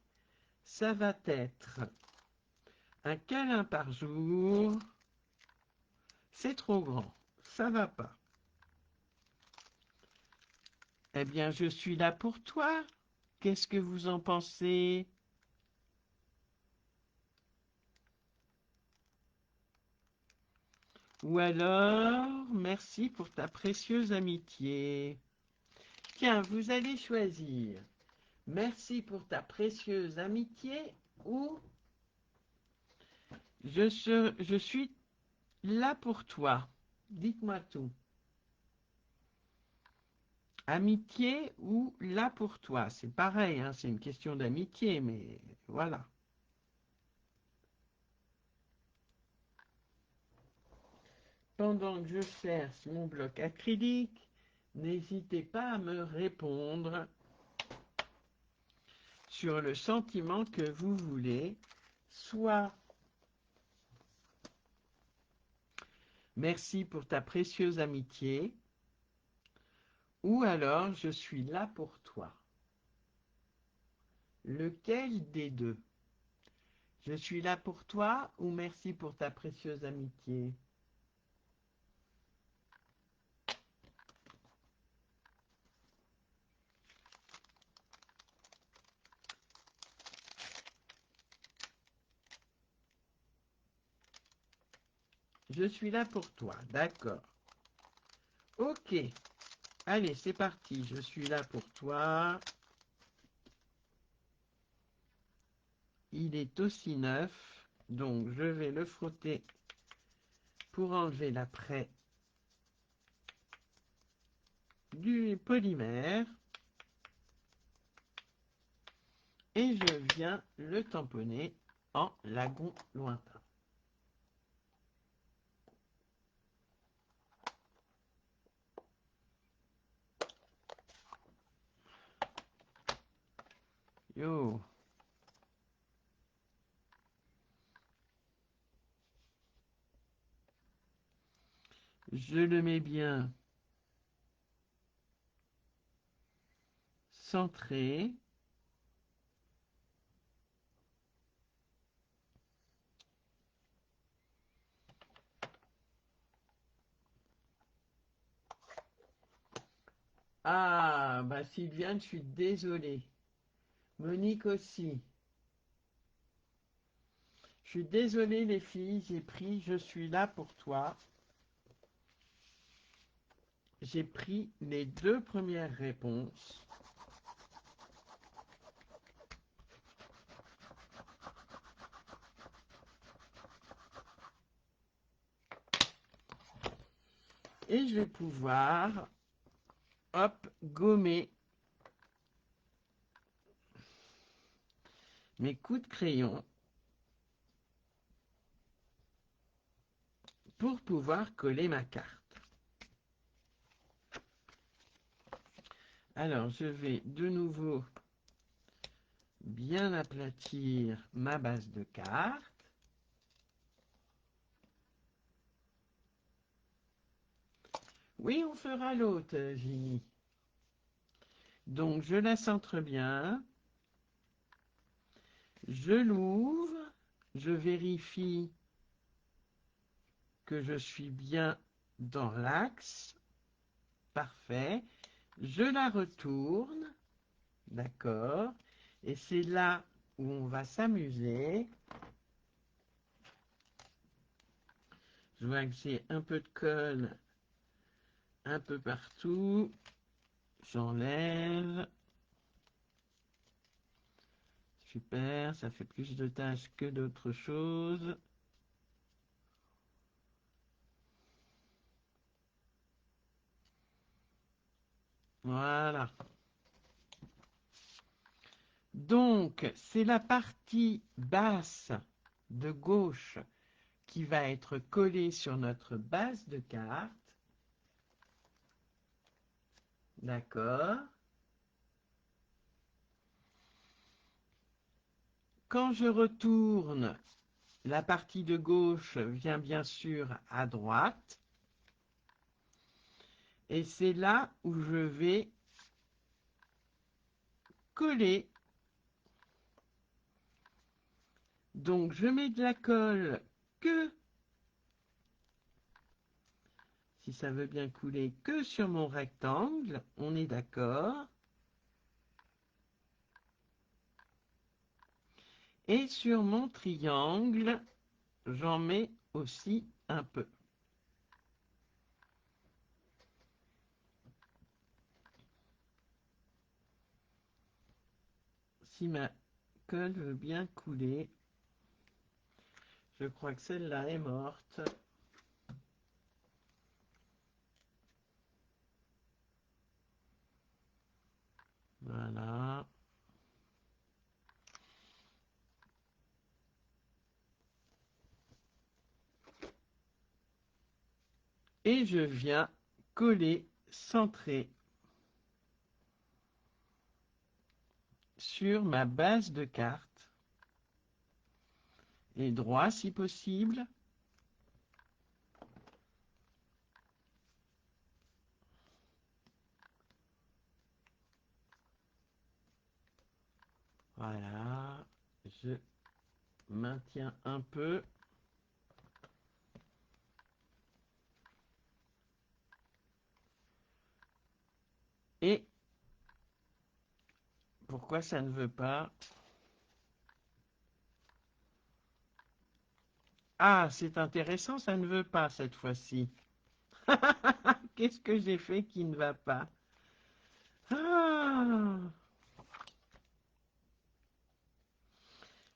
Ça va être un câlin par jour. C'est trop grand. Ça va pas. Eh bien, je suis là pour toi. Qu'est-ce que vous en pensez? Ou alors, merci pour ta précieuse amitié. Tiens, vous allez choisir. Merci pour ta précieuse amitié ou je suis là pour toi. Dites-moi tout. Amitié ou là pour toi. C'est pareil, hein, c'est une question d'amitié, mais voilà. Pendant que je cherche mon bloc acrylique, n'hésitez pas à me répondre sur le sentiment que vous voulez, soit merci pour ta précieuse amitié, ou alors je suis là pour toi. Lequel des deux? Je suis là pour toi ou merci pour ta précieuse amitié? Je suis là pour toi, d'accord. Ok, allez, c'est parti, je suis là pour toi. Il est aussi neuf, donc je vais le frotter pour enlever l'après du polymère. Et je viens le tamponner en lagon lointain. Yo. Je le mets bien centré. Ah, bah Sylviane, je suis désolée. Monique aussi. Je suis désolée les filles, j'ai pris, je suis là pour toi. J'ai pris les deux premières réponses. Et je vais pouvoir, hop, gommer mes coups de crayon pour pouvoir coller ma carte. Alors, je vais de nouveau bien aplatir ma base de carte. Oui, on fera l'autre, Ginny. Donc, je la centre bien. Je l'ouvre. Je vérifie que je suis bien dans l'axe. Parfait. Je la retourne. D'accord. Et c'est là où on va s'amuser. Je vois que j'ai un peu de colle un peu partout. J'enlève. Super, ça fait plus de tâches que d'autres choses. Voilà. Donc, c'est la partie basse de gauche qui va être collée sur notre base de carte. D'accord. Quand je retourne, la partie de gauche vient bien sûr à droite. Et c'est là où je vais coller. Donc, je mets de la colle que, si ça veut bien couler, que sur mon rectangle. On est d'accord. Et sur mon triangle, j'en mets aussi un peu. Si ma colle veut bien couler, je crois que celle-là est morte. Voilà. Et je viens coller, centrer sur ma base de carte. Et droit si possible. Voilà. Je maintiens un peu. Et pourquoi ça ne veut pas? Ah, c'est intéressant, ça ne veut pas cette fois-ci. Qu'est-ce que j'ai fait qui ne va pas? Ah!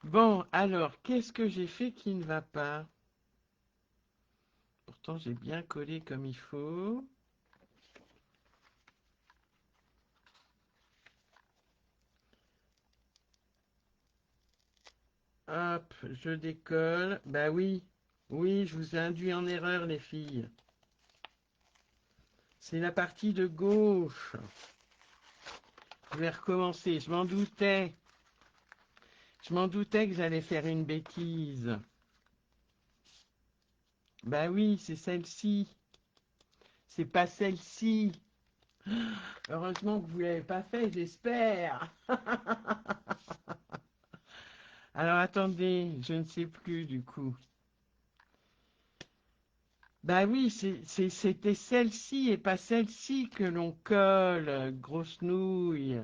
Bon, alors, qu'est-ce que j'ai fait qui ne va pas? Pourtant, j'ai bien collé comme il faut. Hop, je décolle. Bah oui, oui, je vous ai induit en erreur, les filles. C'est la partie de gauche. Je vais recommencer, je m'en doutais. Je m'en doutais que j'allais faire une bêtise. Bah oui, c'est celle-ci. C'est pas celle-ci. Heureusement que vous ne l'avez pas fait, j'espère. Alors attendez, je ne sais plus du coup. Bah oui, c'était celle-ci et pas celle-ci que l'on colle, grosse nouille.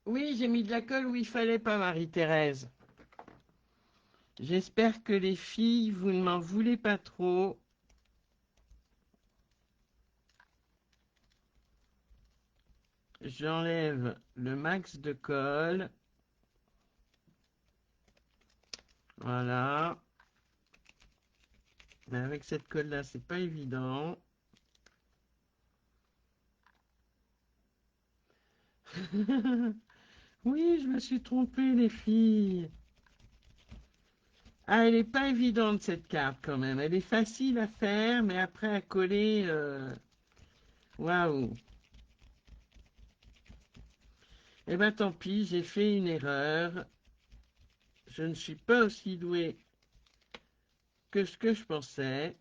Oui, j'ai mis de la colle où il fallait pas, Marie-Thérèse. J'espère que les filles, vous ne m'en voulez pas trop. J'enlève le max de colle. Voilà. Mais avec cette colle-là, c'est pas évident. Oui, je me suis trompée, les filles. Ah, elle est pas évidente, cette carte, quand même. Elle est facile à faire, mais après à coller, waouh. Eh ben, tant pis, j'ai fait une erreur. Je ne suis pas aussi douée que ce que je pensais.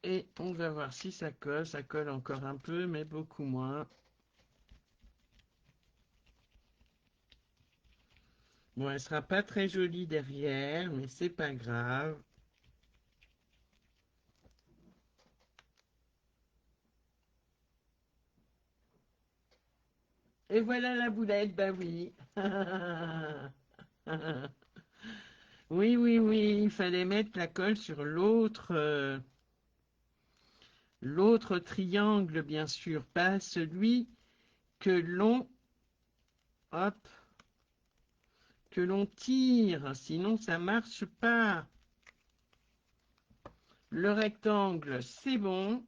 Et on va voir si ça colle. Ça colle encore un peu, mais beaucoup moins. Bon, elle sera pas très jolie derrière, mais c'est pas grave. Et voilà la boulette, bah oui. Oui, oui, oui, il fallait mettre la colle sur l'autre triangle, bien sûr, pas celui que l'on, hop, que l'on tire, sinon ça marche pas. Le rectangle, c'est bon.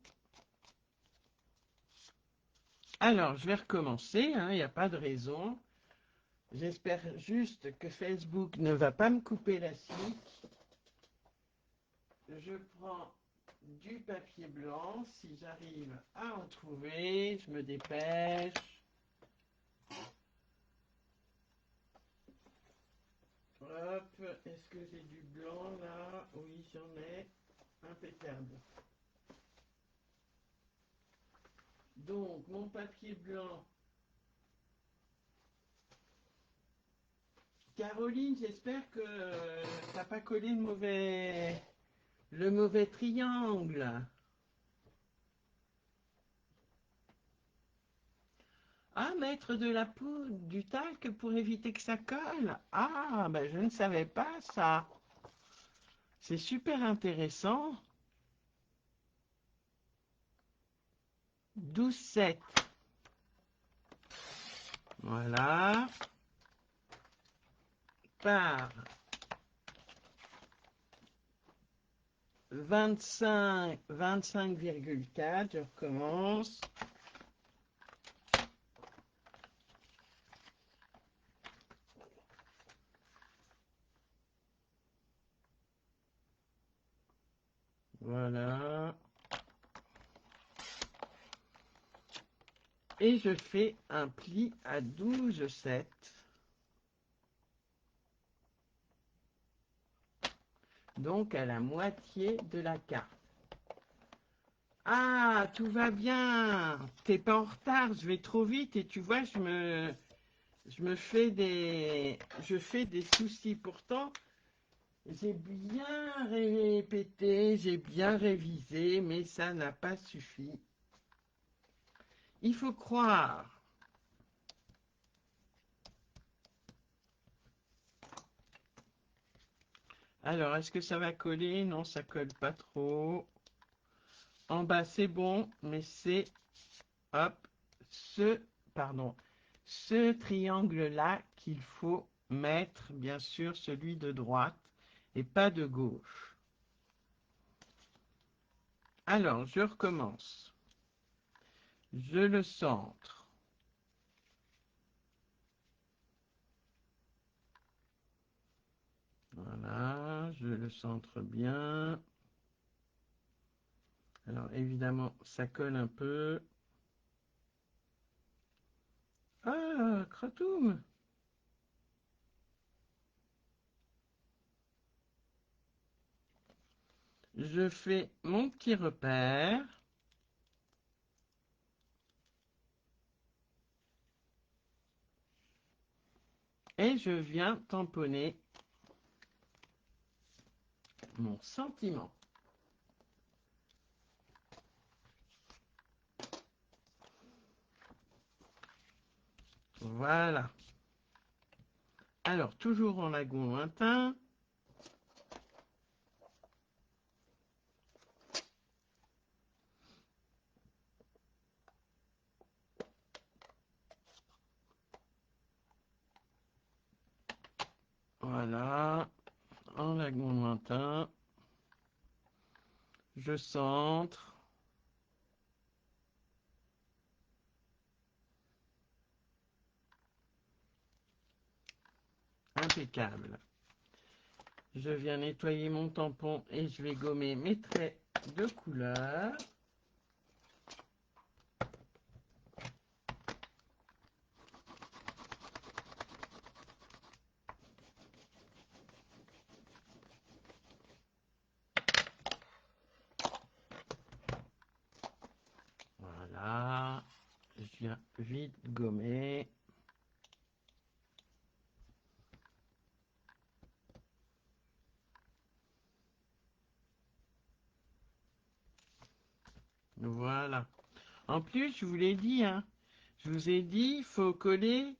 Alors, je vais recommencer, hein, il n'y a pas de raison. J'espère juste que Facebook ne va pas me couper la suite. Je prends du papier blanc, si j'arrive à en trouver, je me dépêche. Hop, est-ce que j'ai du blanc là? Oui, j'en ai. Impeccable. Donc, mon papier blanc. Caroline, j'espère que t'as pas collé le mauvais triangle. Ah, mettre de la poudre, du talc pour éviter que ça colle. Ah, ben je ne savais pas ça. C'est super intéressant. 12,7. Voilà. Par 25,4. Je recommence. Voilà. Et je fais un pli à 12,7. Donc à la moitié de la carte. Ah, tout va bien. T'es pas en retard, je vais trop vite et tu vois, je fais des soucis. Pourtant, j'ai bien répété, j'ai bien révisé, mais ça n'a pas suffi. Il faut croire. Alors, est-ce que ça va coller? Non, ça colle pas trop. En bas, c'est bon, mais c'est, hop, pardon, ce triangle-là qu'il faut mettre, bien sûr, celui de droite et pas de gauche. Alors, je recommence. Je le centre. Voilà, je le centre bien. Alors, évidemment, ça colle un peu. Ah, Kratoum! Je fais mon petit repère. Et je viens tamponner mon sentiment. Voilà. Alors, toujours en lagon lointain. Voilà. En lagon lointain. Je centre. Impeccable. Je viens nettoyer mon tampon et je vais gommer mes traits de couleur. Voilà. Je viens vite gommer. Voilà. En plus, je vous l'ai dit, hein, je vous ai dit, il faut coller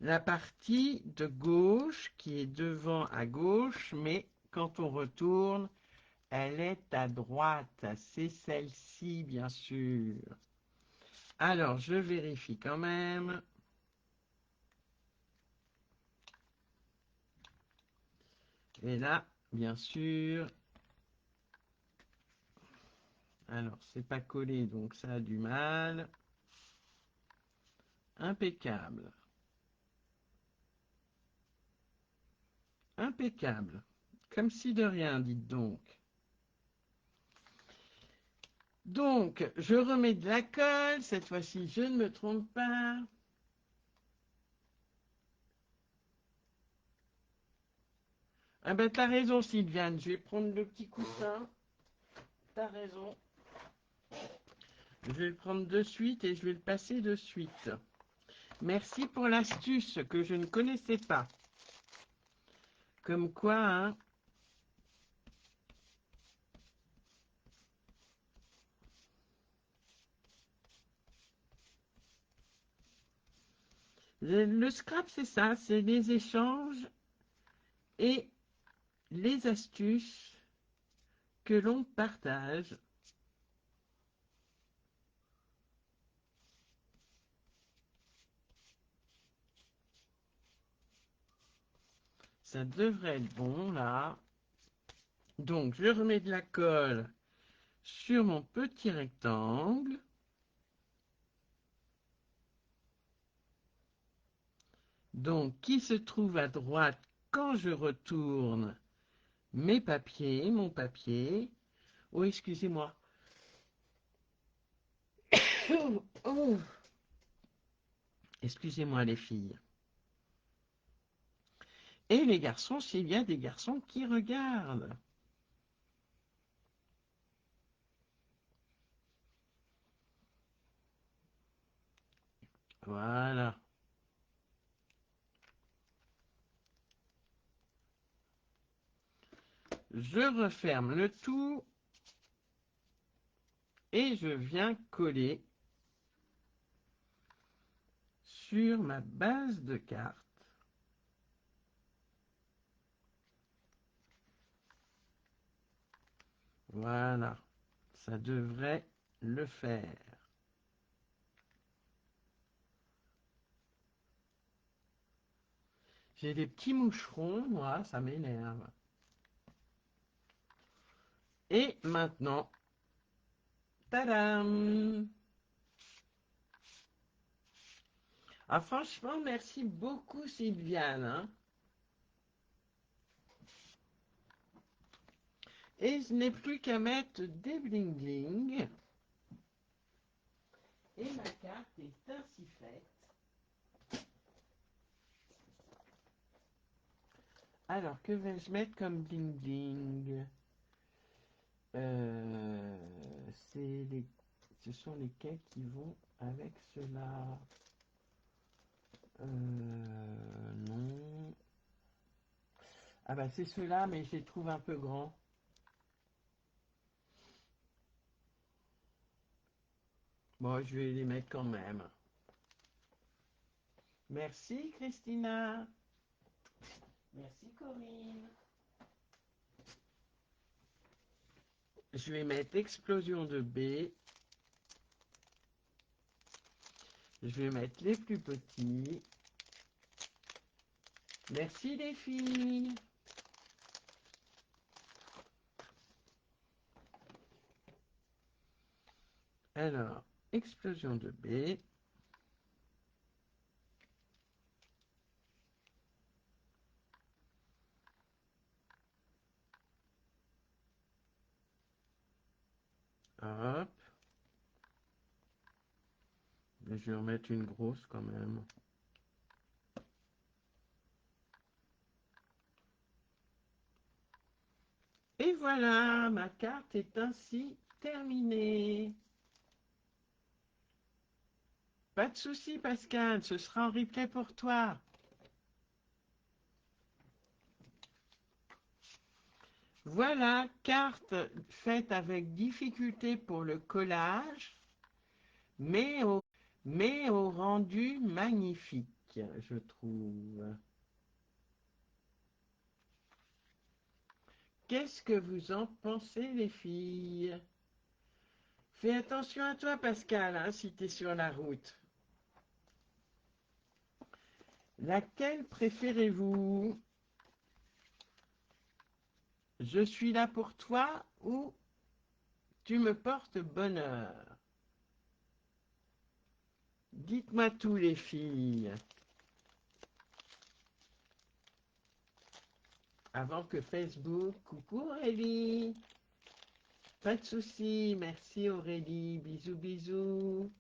la partie de gauche qui est devant à gauche, mais quand on retourne, elle est à droite. C'est celle-ci, bien sûr. Alors, je vérifie quand même. Et là, bien sûr. Alors, c'est pas collé, donc ça a du mal. Impeccable. Impeccable. Comme si de rien, dites donc. Donc, je remets de la colle. Cette fois-ci, je ne me trompe pas. Ah ben, t'as raison, Sylviane. Je vais prendre le petit coussin. T'as raison. Je vais le prendre de suite et je vais le passer de suite. Merci pour l'astuce que je ne connaissais pas. Comme quoi, hein. Le scrap, c'est ça. C'est les échanges et les astuces que l'on partage. Ça devrait être bon, là. Donc, je remets de la colle sur mon petit rectangle. Donc, qui se trouve à droite quand je retourne mes papiers, mon papier. Oh, excusez-moi. Oh, excusez-moi les filles. Et les garçons, s'il y a des garçons qui regardent. Voilà. Je referme le tout et je viens coller sur ma base de carte. Voilà. Ça devrait le faire. J'ai des petits moucherons, moi, ça m'énerve. Et maintenant, tadam! Ah, franchement, merci beaucoup, Sylviane, hein. Et je n'ai plus qu'à mettre des bling bling. Et ma carte est ainsi faite. Alors, que vais-je mettre comme bling bling? C'est les... Ce sont lesquels qui vont avec cela? Non. Ah bah c'est ceux-là, mais je les trouve un peu grands. Bon, je vais les mettre quand même. Merci Christina. Merci Corinne. Je vais mettre explosion de B. Je vais mettre les plus petits. Merci les filles. Alors, explosion de B. Hop. Je vais en mettre une grosse quand même. Et voilà, ma carte est ainsi terminée. Pas de souci, Pascal, ce sera en replay pour toi. Voilà, carte faite avec difficulté pour le collage, mais au rendu magnifique, je trouve. Qu'est-ce que vous en pensez, les filles? Fais attention à toi, Pascal, hein, si tu es sur la route. Laquelle préférez-vous? Je suis là pour toi ou tu me portes bonheur? Dites-moi tout, les filles. Avant que Facebook... Coucou Aurélie. Pas de souci. Merci Aurélie. Bisous, bisous.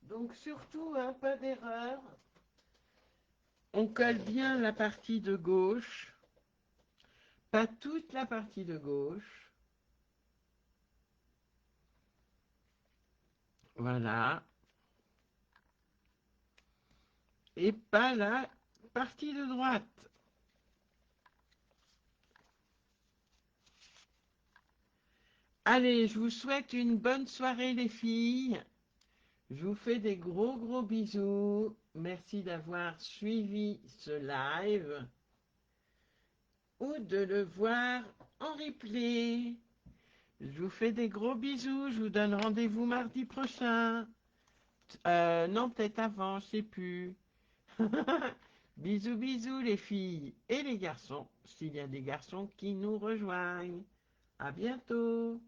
Donc surtout, hein, pas d'erreur. On colle bien la partie de gauche. Pas toute la partie de gauche. Voilà. Et pas la partie de droite. Allez, je vous souhaite une bonne soirée les filles. Je vous fais des gros gros bisous. Merci d'avoir suivi ce live ou de le voir en replay. Je vous fais des gros bisous. Je vous donne rendez-vous mardi prochain. Non, peut-être avant, je sais plus. Bisous, bisous les filles et les garçons, s'il y a des garçons qui nous rejoignent. À bientôt.